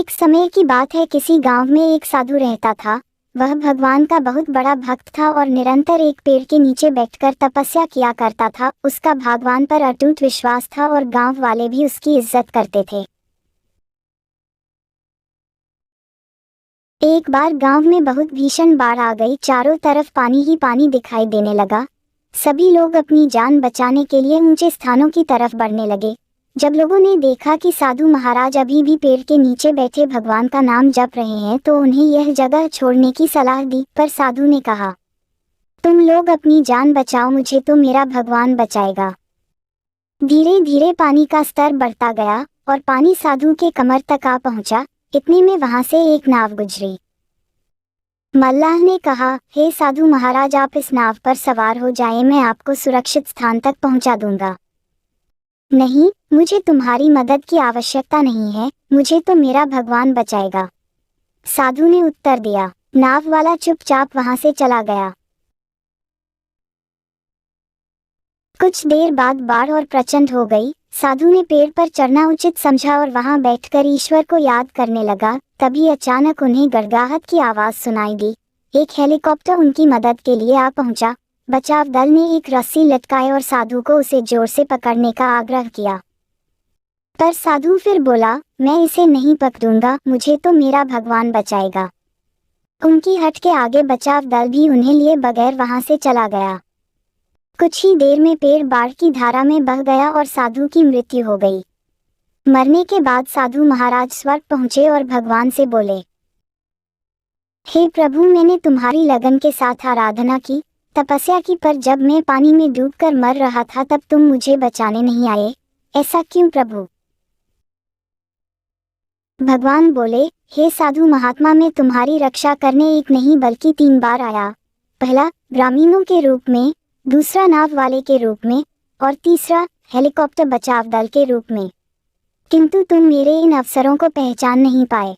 एक समय की बात है, किसी गांव में एक साधु रहता था। वह भगवान का बहुत बड़ा भक्त था और निरंतर एक पेड़ के नीचे बैठकर तपस्या किया करता था। उसका भगवान पर अटूट विश्वास था और गांव वाले भी उसकी इज्जत करते थे। एक बार गांव में बहुत भीषण बाढ़ आ गई। चारों तरफ पानी ही पानी दिखाई देने लगा। सभी लोग अपनी जान बचाने के लिए ऊंचे स्थानों की तरफ बढ़ने लगे। जब लोगों ने देखा कि साधु महाराज अभी भी पेड़ के नीचे बैठे भगवान का नाम जप रहे हैं, तो उन्हें यह जगह छोड़ने की सलाह दी। पर साधु ने कहा, तुम लोग अपनी जान बचाओ, मुझे तो मेरा भगवान बचाएगा। धीरे धीरे पानी का स्तर बढ़ता गया और पानी साधु के कमर तक आ पहुंचा। इतने में वहां से एक नाव गुजरी। मल्लाह ने कहा, हे साधु महाराज, आप इस नाव पर सवार हो जाएं, मैं आपको सुरक्षित स्थान तक पहुंचा दूंगा। नहीं, मुझे तुम्हारी मदद की आवश्यकता नहीं है, मुझे तो मेरा भगवान बचाएगा, साधु ने उत्तर दिया। नाव वाला चुपचाप वहां से चला गया। कुछ देर बाद बाढ़ और प्रचंड हो गई। साधु ने पेड़ पर चढ़ना उचित समझा और वहां बैठकर ईश्वर को याद करने लगा। तभी अचानक उन्हें गड़गड़ाहट की आवाज सुनाई दी। एक हेलीकॉप्टर उनकी मदद के लिए आ पहुंचा। बचाव दल ने एक रस्सी लटकाई और साधु को उसे जोर से पकड़ने का आग्रह किया। पर साधु फिर बोला, मैं इसे नहीं पकड़ूंगा, मुझे तो मेरा भगवान बचाएगा। उनकी हट के आगे बचाव दल भी उन्हें लिए बगैर वहां से चला गया। कुछ ही देर में पेड़ बाढ़ की धारा में बह गया और साधु की मृत्यु हो गई। मरने के बाद साधु महाराज स्वर्ग पहुंचे और भगवान से बोले, हे प्रभु, मैंने तुम्हारी लगन के साथ आराधना की, तपस्या की, पर जब मैं पानी में डूबकर मर रहा था तब तुम मुझे बचाने नहीं आए, ऐसा क्यों प्रभु? भगवान बोले, हे साधु महात्मा, मैं तुम्हारी रक्षा करने एक नहीं बल्कि 3 बार आया। पहला ग्रामीणों के रूप में, दूसरा नाव वाले के रूप में और तीसरा हेलीकॉप्टर बचाव दल के रूप में। किंतु तुम मेरे इन अवसरों को पहचान नहीं पाए।